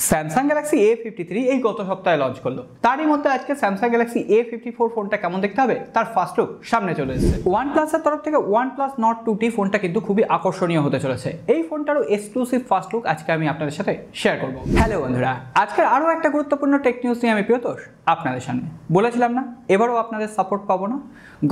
Samsung Galaxy A53 এই গত সপ্তাহে লঞ্চ করলো। তারই মধ্যে আজকে স্যামসাং গ্যালাক্সি A54 ফোনটা কেমন দেখতে হবে তার ফার্স্ট লুক সামনে চলে এসেছে। OnePlus এর তরফ থেকে OnePlus Nord 2T ফোনটা কিন্তু খুবই আকর্ষণীয় হতে চলেছে। এই ফোনটারও এক্সক্লুসিভ ফার্স্ট লুক আজকে আমি আপনাদের সাথে শেয়ার করব। হ্যালো বন্ধুরা, আজকের আরও একটা গুরুত্বপূর্ণ টেক নিউজ নিয়ে আমি প্রিয়তোষ আপনাদের সামনে। বলেছিলাম না এবারও আপনাদের সাপোর্ট পাবো না।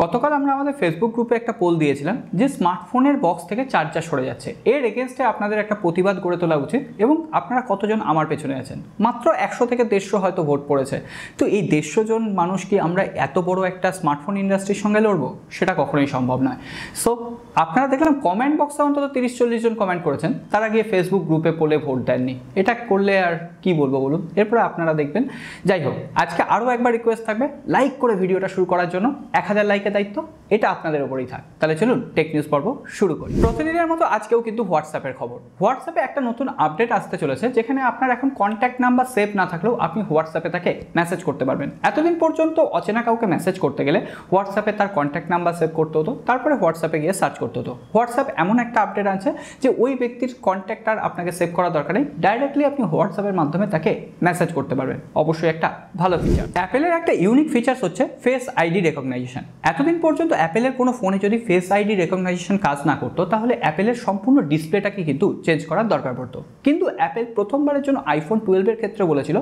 গতকাল আমরা আমাদের ফেসবুক গ্রুপে একটা পোল দিয়েছিলাম যে স্মার্টফোনের বক্স থেকে চার্জার সরে যাচ্ছে, এর এগেনস্টে আপনাদের একটা প্রতিবাদ গড়ে তোলা উচিত এবং আপনারা কতজন আমার পেছনে আছেন। মাত্র 100 থেকে 150 হয়তো ভোট পড়েছে। তো এই 150 জন মানুষ কি আমরা এত বড় একটা স্মার্টফোন ইন্ডাস্ট্রির সঙ্গে লড়বো? সেটা কখনোই সম্ভব নয়। সো আপনারা দেখলাম কমেন্ট বক্সে অন্তত 30-40 জন কমেন্ট করেছেন, তারা গিয়ে ফেসবুক গ্রুপে পোলে ভোট দেননি। এটা করলে আর কি বলবো বলুন। এরপরে আপনারা দেখবেন। যাই হোক, আজকে আরও একবার রিকোয়েস্ট থাকবে লাইক করে ভিডিওটা শুরু করার জন্য। 1000 লাইকের দায়িত্ব এটা আপনাদের উপরেই থাক। তাহলে চলুন টেক নিউজ পর্ব শুরু করি। প্রতিদিনের মতো আজকেও কিন্তু হোয়াটসঅ্যাপের খবর। হোয়াটসঅ্যাপে একটা নতুন আপডেট আসতে চলেছে, যেখানে আপনার এখন কন্ট্যাক্ট নাম্বার সেভ না থাকলেও আপনি হোয়াটসঅ্যাপে তাকে মেসেজ করতে পারবেন। এতদিন পর্যন্ত অচেনা কাউকে মেসেজ করতে গেলে হোয়াটসঅ্যাপে তার কন্ট্যাক্ট নাম্বার সেভ করতে হতো, তারপরে হোয়াটসঅ্যাপে গিয়ে সার্চ করতে হতো। হোয়াটসঅ্যাপ এমন একটা আপডেট আছে যে ওই ব্যক্তির কন্ট্যাক্ট আর আপনাকে সেভ করার দরকার নেই, ডাইরেক্টলি আপনি হোয়াটসঅ্যাপের মাধ্যমে তাকে মেসেজ করতে পারবেন। অবশ্যই একটা ভালো ফিচার। অ্যাপেলের একটা ইউনিক ফিচার্স হচ্ছে ফেস আইডি রেকগনাইজেশন। এতদিন পর্যন্ত অ্যাপেলের কোনো ফোনে যদি ফেস আইডি রেকগনাইজেশন কাজ না করতো, তাহলে অ্যাপেলের সম্পূর্ণ ডিসপ্লেটাকে কিন্তু চেঞ্জ করার দরকার পড়তো। কিন্তু অ্যাপেল প্রথমবারের জন্য আইফোন 12 এর ক্ষেত্রে বলেছিল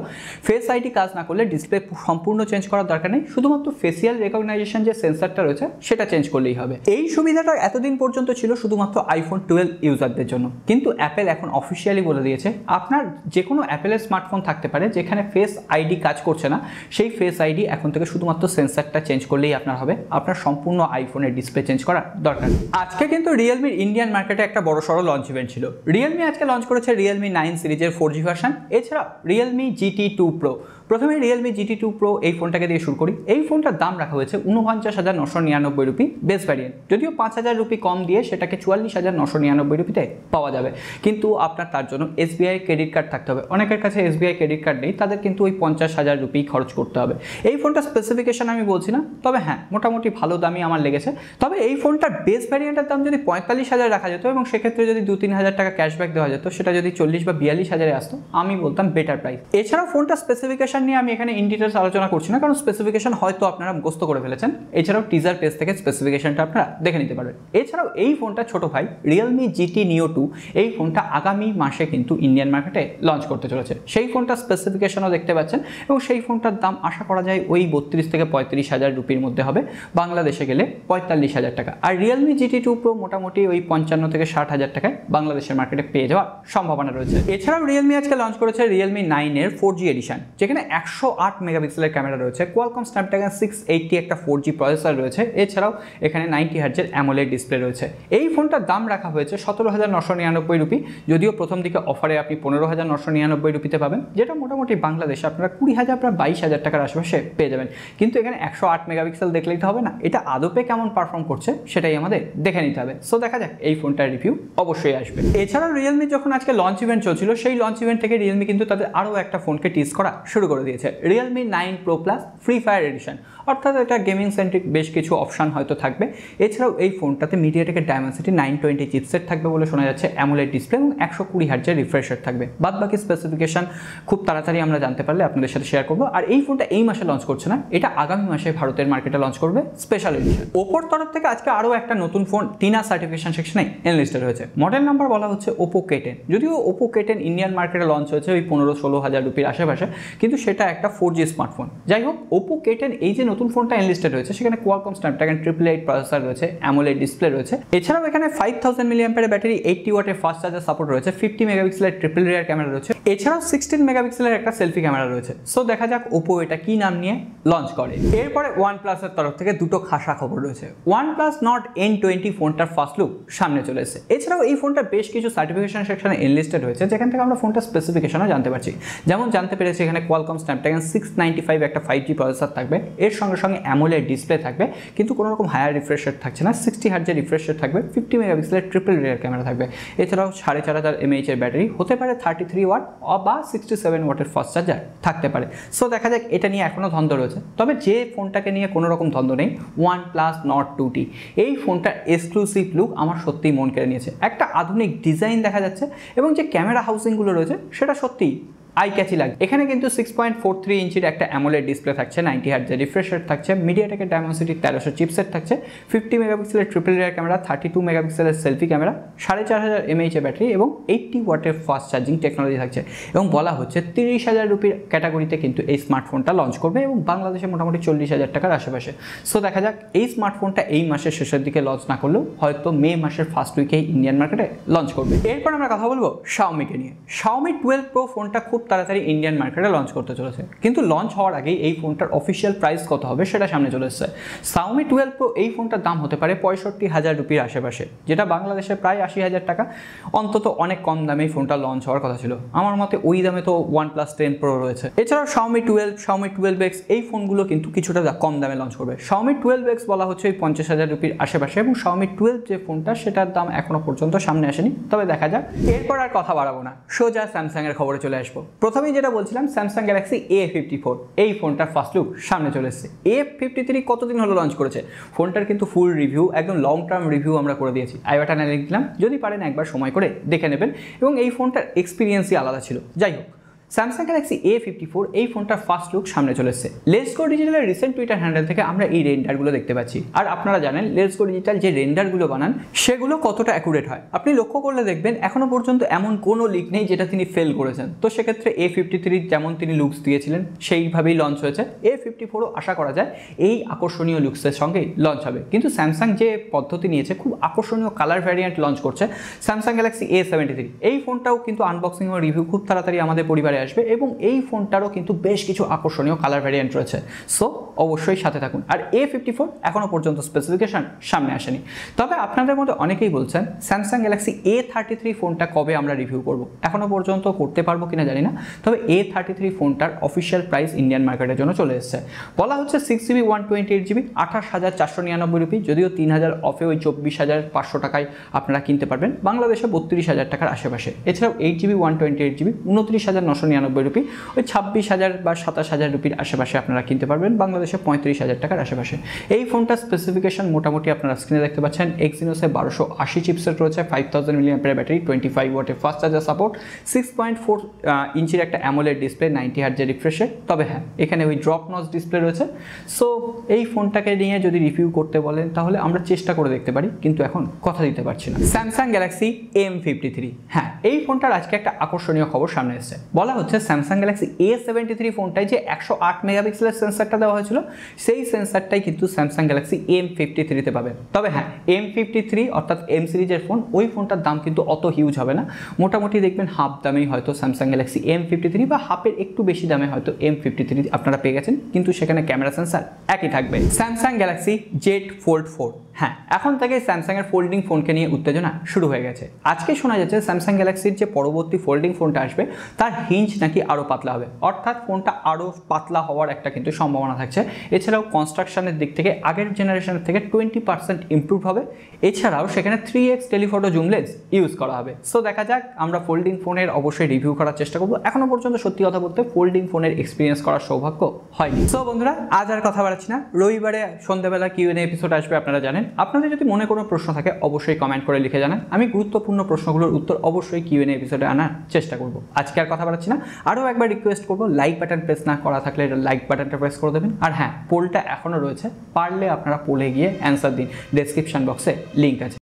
ফেস আইডি কাজ না করলে ডিসপ্লে সম্পূর্ণ চেঞ্জ করার দরকার নেই, শুধুমাত্র ফেসিয়াল রেকগনাইজেশন যে সেন্সরটা রয়েছে সেটা চেঞ্জ করলেই হবে। এই সুবিধাটা এতদিন পর্যন্ত ছিল শুধুমাত্র আইফোন 12 ইউজারদের জন্য, কিন্তু অ্যাপেল এখন অফিসিয়ালি বলে দিয়েছে আপনার যে কোনো অ্যাপেলের স্মার্টফোন থাকতে পারে যেখানে ফেস আইডি কাজ করছে না, সেই ফেস আইডি এখন থেকে শুধুমাত্র সেন্সরটা চেঞ্জ করলেই আপনার হবে, আপনার সম্পূর্ণ আইফোনের ডিসপ্লে চেঞ্জ করার দরকার। আজকে কিন্তু রিয়েলমির ইন্ডিয়ান মার্কেটে একটা বড়সড় লঞ্চ ইভেন্ট ছিল। রিয়েলমি আজকে লঞ্চ করেছে রিয়েলমি 9 সিরিজের 4G ভার্সন, এছাড়া রিয়েলমি GT2 Pro। প্রথমে রিয়েলমি GT2 Pro এই ফোনটাকে দিয়ে শুরু করি। এই ফোনটার দাম রাখা হয়েছে 49,999 রুপি বেস ভ্যারিয়েন্ট, যদিও 5,000 রুপি কম দিয়ে সেটাকে 44,999 রুপিতে পাওয়া যাবে। কিন্তু আপনার তার জন্য SBI ক্রেডিট কার্ড থাকতে হবে। অনেকের কাছে SBI ক্রেডিট কার্ড নেই, তাদের কিন্তু ওই 50,000 রুপি খরচ করতে হবে। এই ফোনটার স্পেসিফিকেশন আমি বলছি না, তবে হ্যাঁ মোটামুটি ভালো দামই আমার লেগেছে। তবে এই ফোনটার বেস ভ্যারিয়েন্টের দাম যদি 45,000 রাখা যেত এবং সেক্ষেত্রে যদি 2-3 হাজার টাকা ক্যাশব্যাক দেওয়া যেত, সেটা যদি 40 বা 42,000-এ আসতো, আমি বলতাম বেটার প্রাইস। এছাড়াও ফোনটা স্পেসিফিকেশন নিয়ে আমি এখানে ইন ডিটেলস আলোচনা করছি না, কারণ স্পেসিফিকেশন হয়তো আপনারা মুখস্থ করে ফেলেছেন। এছাড়াও টিজার পেজ থেকে স্পেসিফিকেশনটা আপনারা দেখে নিতে পারবেন। এছাড়াও এই ফোনটা ছোট ভাই রিয়েলমি GT Neo 2, এই ফোনটা আগামী মাসে কিন্তু ইন্ডিয়ান মার্কেটে লঞ্চ করতে চলেছে। সেই ফোনটার স্পেসিফিকেশনও দেখতে পাচ্ছেন এবং সেই ফোনটার দাম আশা করা যায় ওই 32 থেকে 35,000 রুপির মধ্যে হবে, বাংলাদেশে গেলে 45,000 টাকা। আর রিয়েলমি GT2 Pro মোটামুটি ওই 55 থেকে 60,000 টাকায় বাংলাদেশের মার্কেটে পেয়ে যাওয়ার সম্ভাবনা রয়েছে। এছাড়াও রিয়েলমি আজকে লঞ্চ করেছে রিয়েলমি 9 এর 4G এডিশন, যেখানে 108 মেগাপিক্সেলের ক্যামেরা রয়েছে, কোয়ালকম স্ন্যাপড্রাগন 680 একটা 4G প্রসেসর রয়েছে, এছাড়াও এখানে 90 হার্জের অ্যামোলেড ডিসপ্লে রয়েছে। এই ফোনটার দাম রাখা হয়েছে 17,999 রুপি, যদিও প্রথম দিকে অফারে আপনি 15,999 রুপিতে পাবেন, যেটা মোটামুটি বাংলাদেশে আপনারা 20,000 প্রায় 22,000 টাকার আশেপাশে পেয়ে যাবেন। কিন্তু এখানে 108 মেগাপিক্সেল দেখলেই তো হবে না, এটা আদপে কেমন পারফর্ম করছে সেটাই আমাদের দেখে নিতে হবে। সো দেখা যাক, এই ফোনটার রিভিউ অবশ্যই আসবে। এছাড়াও রিয়েলমি যখন আজকে লঞ্চ ইভেন্ট চলছিল, সেই লঞ্চ ইভেন্ট থেকে রিয়েলমি কিন্তু তাদের আরও একটা ফোনকে টিজ করা শুরু করে দিয়েছে, Realme 9 Pro Plus free fire edition. অর্থাৎ এটা গেমিং সেন্ট্রিক বেশ কিছু অপশান হয়তো থাকবে। এছাড়াও এই ফোনটাতে মিডিয়াটেকের ডায়মেনসিটি 920 চিপসেট থাকবে বলে শোনা যাচ্ছে, অ্যামোলেড ডিসপ্লে এবং 120 হার্জের রিফ্রেশ রেট থাকবে। বাদ বাকি স্পেসিফিকেশন খুব তাড়াতাড়ি আমরা জানতে পারলে আপনাদের সাথে শেয়ার করবো। আর এই ফোনটা এই মাসে লঞ্চ করছে না, এটা আগামী মাসে ভারতের মার্কেটে লঞ্চ করবে স্পেশাল এডিশন। ওপোর তরফ থেকে আজকে আরও একটা নতুন ফোন টিনা সার্টিফিকেশন সেকশনে এনলিস্টেড হয়েছে। মডেল নাম্বার বলা হচ্ছে Oppo K10, যদিও Oppo K10 ইন্ডিয়ান মার্কেটে লঞ্চ হয়েছে ওই 15-16 হাজার রুপির আশেপাশে, কিন্তু সেটা একটা 4G স্মার্টফোন। যাই হোক, Oppo K10 এই যে নতুন ফোনটা এনলিস্টেড হয়েছে, সেখানে কোয়ালকম স্ন্যাপড্রাগন 888 প্রসেসর রয়েছে, অ্যামোলেড ডিসপ্লে রয়েছে। এছাড়াও এখানে 5000 মিলিঅ্যাম্পিয়ারের ব্যাটারি, 80 ওয়াটের ফাস্ট চার্জার সাপোর্ট রয়েছে, 50 মেগাপিক্সেলের ট্রিপল রিয়ার ক্যামেরা রয়েছে, এছাড়াও 16 মেগাপিক্সেলের একটা সেলফি ক্যামেরা রয়েছে। সো দেখা যাক Oppo এটা কি নাম নিয়ে লঞ্চ করে। এরপরে OnePlus এর তরফ থেকে দুটো খাসা খবর রয়েছে। OnePlus Nord N20 ফোনটার ফার্স্ট লুক সামনে চলে এসেছে। এছাড়াও এই ফোনটার বেশ কিছু সার্টিফিকেশন সেকশনে এনলিস্টেড হয়েছে, যেখান থেকে আমরা ফোনটার স্পেসিফিকেশনও জানতে পারছি। যেমন জানতে পেরেছি এখানে কোয়ালকম স্ন্যাপড্রাগন 695 একটা 5G প্রসেসর থাকবে, এর সঙ্গে সঙ্গে অ্যামোলেড ডিসপ্লে থাকবে, কিন্তু কোনো রকম হায়ার রিফ্রেশ রেট থাকছে না, 60 হার্জের রিফ্রেশ রেট থাকবে, 50 মেগাপিক্সেলের ট্রিপল রিয়ার ক্যামেরা থাকবে। এছাড়াও 4500 mAh এর ব্যাটারি, হতে পারে 33 ওয়াট বা 67 ওয়াটের ফাস্ট চার্জার থাকতে পারে। সো দেখা যাক, এটা নিয়ে এখনও দ্বন্দ্ব রয়েছে। তবে যে ফোনটাকে নিয়ে কোনো রকম দ্বন্দ্ব নেই, OnePlus Nord 2T, এই ফোনটার এক্সক্লুসিভ লুক আমার সত্যিই মন কেড়ে নিয়েছে। একটা আধুনিক ডিজাইন দেখা যাচ্ছে এবং যে ক্যামেরা হাউসিংগুলো রয়েছে সেটা সত্যিই আই ক্যাচি লাগবে। এখানে কিন্তু 6.43 ইঞ্চির একটা অ্যামোলেড ডিসপ্লে থাকছে, 90 হার্টজের রিফ্রেশ রেট থাকছে, মিডিয়াটেকের ডায়মেনসিটি 1300 চিপসেট থাকছে, 50 মেগাপিক্সেলের ট্রিপল রিয়ার ক্যামেরা, 32 মেগাপিক্সেলের সেলফি ক্যামেরা, 4500 mAh ব্যাটারি এবং 80 ওয়াটের ফাস্ট চার্জিং টেকনোলজি থাকছে। এবং বলা হচ্ছে 30,000 রুপির ক্যাটাগরিতে কিন্তু এই স্মার্টফোনটা লঞ্চ করবে এবং বাংলাদেশে মোটামুটি 40,000 টাকার আশেপাশে। সো দেখা যাক, এই স্মার্টফোনটা এই মাসের শেষের দিকে লঞ্চ না করলেও হয়তো মে মাসের ফার্স্ট উইকে ইন্ডিয়ান মার্কেটে লঞ্চ করবে। এরপর আমরা কথা বলবো Xiaomi-কে নিয়ে। Xiaomi 12 Pro ফোনটা খুব তাড়াতাড়ি ইন্ডিয়ান মার্কেটে লঞ্চ করতে চলেছে, কিন্তু লঞ্চ হওয়ার আগেই এই ফোনটার অফিসিয়াল প্রাইস কত হবে সেটা সামনে চলে এসেছে। Xiaomi 12 Pro এই ফোনটার দাম হতে পারে 65,000 রুপির আশেপাশে, যেটা বাংলাদেশে প্রায় 80,000 টাকা। অন্তত অনেক কম দামে এই ফোনটা লঞ্চ হওয়ার কথা ছিল। আমার মতে ওই দামে তো OnePlus 10 Pro রয়েছে। এছাড়াও Xiaomi 12, Xiaomi 12X এই ফোনগুলো কিন্তু কিছুটা কম দামে লঞ্চ করবে। Xiaomi 12X বলা হচ্ছে ওই 50,000 রুপির আশেপাশে এবং Xiaomi 12 যে ফোনটা সেটার দাম এখনো পর্যন্ত সামনে আসেনি, তবে দেখা যাক। এরপর আর কথা বাড়াবো না, সোজা স্যামসাং এর খবরে চলে আসবো। প্রথমেই যেটা বলছিলাম, স্যামসাং গ্যালাক্সি A54 এই ফোনটার ফার্স্ট লুক সামনে চলে এসেছে। A53 কতদিন হলো লঞ্চ করেছে, ফোনটার কিন্তু ফুল রিভিউ, একদম লং টার্ম রিভিউ আমরা করে দিয়েছি। আই বাটনে লিংক দিলাম, যদি পারেন একবার সময় করে দেখে নেবেন। এবং এই ফোনটার এক্সপিরিয়েন্সই আলাদা ছিল। যাই হোক, স্যামসাং গ্যালাক্সি A54 এই ফোনটার ফার্স্ট লুক সামনে চলে এসেছে। লেটস গো ডিজিটালের রিসেন্ট টুইটার হ্যান্ডেল থেকে আমরা এই রেন্ডারগুলো দেখতে পাচ্ছি। আর আপনারা জানেন লেটস গো ডিজিটাল যে রেন্ডারগুলো বানান সেগুলো কতটা অ্যাকুরেট হয়। আপনি লক্ষ্য করলে দেখবেন এখনো পর্যন্ত এমন কোনো লিক নেই যেটা তিনি ফেল করেছেন। তো সেক্ষেত্রে A53 যেমন তিনি লুকস দিয়েছিলেন সেইভাবেই লঞ্চ হয়েছে। A54ও আশা করা যায় এই আকর্ষণীয় লুকসের সঙ্গেই লঞ্চ হবে। কিন্তু স্যামসাং যে পদ্ধতি নিয়েছে, খুব আকর্ষণীয় কালার ভ্যারিয়েন্ট লঞ্চ করছে স্যামসাং গ্যালাক্সি A73। এই ফোনটাও কিন্তু আনবক্সিং ও রিভিউ খুব তাড়াতাড়ি আমাদের পরিবারে আসবে এবং এই ফোনটারও কিন্তু বেশ কিছু আকর্ষণীয় কালার ভ্যারিয়েন্ট রয়েছে। সো অবশ্যই সাথে থাকুন। আর A54 এখনো পর্যন্ত স্পেসিফিকেশন সামনে আসেনি। তবে আপনাদের মধ্যে অনেকেই বলছেন স্যামসাং গ্যালাক্সি A33 ফোনটা কবে আমরা রিভিউ করব। এখনো পর্যন্ত করতে পারবো কিনা জানি না, তবে A33 ফোনটার অফিসিয়াল প্রাইস ইন্ডিয়ান মার্কেটের জন্য চলে এসেছে। বলা হচ্ছে 6GB 128GB 28,499 রুপি, যদিও 3,000 অফে ওই 24,500 টাকায় আপনারা কিনতে পারবেন, বাংলাদেশে 32,000 টাকার আশেপাশে। এছাড়াও 8GB 128GB 29,999 রুপি, ওই 26,000 বা 27,000 রুপির আশেপাশে আপনারা কিনতে পারবেন, বাংলাদেশে 35,000 টাকার আশেপাশে। এই ফোনটার স্পেসিফিকেশন মোটামুটি আপনারা স্ক্রিনে দেখতে পাচ্ছেন। এক্সিনোসে 1280 চিপসেট রয়েছে, 5000 mAh ব্যাটারি, 25 ওয়াটের ফাস্ট চার্জার সাপোর্ট, 6.4 ইঞ্চির একটা অ্যামোলেড ডিসপ্লে, 90 হার্টজের রিফ্রেশ রেট। তবে হ্যাঁ, এখানে ওই ড্রপ নচ ডিসপ্লে রয়েছে। সো এই ফোনটাকে নিয়ে যদি রিভিউ করতে বলেন তাহলে আমরা চেষ্টা করে দেখতে পারি, কিন্তু এখন কথা দিতে পারছি না। স্যামসাং গ্যালাক্সি M53, হ্যাঁ এই ফোনটার আজকে একটা আকর্ষণীয় খবর সামনে এসেছে। বলা হচ্ছে স্যামসাং গ্যালাক্সি A73 ফোনটায় যে 108 মেগাপিক্সেলের সেন্সারটা দেওয়া হয়েছিল সেই সেন্সারটাই কিন্তু স্যামসাং গ্যালাক্সি M53 পাবেন। তবে হ্যাঁ, M53 অর্থাৎ M সিরিজের ফোন, ওই ফোনটার দাম কিন্তু অত হিউজ হবে না। মোটামুটি দেখবেন হাফ দামেই হয়তো স্যামসাং গ্যালাক্সি M53 বা হাফের একটু বেশি দামে হয়তো M53 আপনারা পেয়ে গেছেন, কিন্তু সেখানে ক্যামেরা সেন্সার একই থাকবে। স্যামসাং গ্যালাক্সি Z Fold 4, হ্যাঁ এখন থেকে স্যামসাং এর ফোল্ডিং ফোনকে নিয়ে উত্তেজনা শুরু হয়ে গেছে। আজকে শোনা যাচ্ছে স্যামসাং গ্যালাক্সির যে পরবর্তী ফোল্ডিং ফোনটা আসবে তার হিঞ্জ নাকি আরও পাতলা হবে, অর্থাৎ ফোনটা আরও পাতলা হওয়ার একটা কিন্তু সম্ভাবনা থাকছে। এছাড়াও কনস্ট্রাকশনের দিক থেকে আগের জেনারেশনের থেকে 20% ইমপ্রুভ হবে। এছাড়াও সেখানে 3x telephoto zoom lens use করা হবে। সো দেখা যাক, আমরা ফোল্ডিং ফোনের অবশ্যই রিভিউ করার চেষ্টা করবো। এখনো পর্যন্ত সত্যি কথা বলতে ফোল্ডিং ফোনের এক্সপিরিয়েন্স করার সৌভাগ্য হয়নি। সো বন্ধুরা, আজ আর কথা বাড়াচ্ছি না, রবিবারে সন্ধ্যাবেলা Q&A এপিসোড আসবে, আপনারা জানেন। আপনাদের যদি মনে কোনো প্রশ্ন থাকে অবশ্যই কমেন্ট করে লিখে জানান। আমি গুরুত্বপূর্ণ প্রশ্নগুলোর উত্তর অবশ্যই Q&A এপিসোডে আনার চেষ্টা করব। আজকে আর কথা বাড়াচ্ছি না, আরও একবার রিকোয়েস্ট করবো, লাইক বাটন প্রেস না করা থাকলে লাইক বাটনটা প্রেস করে দেবেন। আর হ্যাঁ, পোলটা এখনও রয়েছে, পারলে আপনারা পোলে গিয়ে অ্যান্সার দিন, ডেসক্রিপশন বক্সে লিঙ্ক আছে।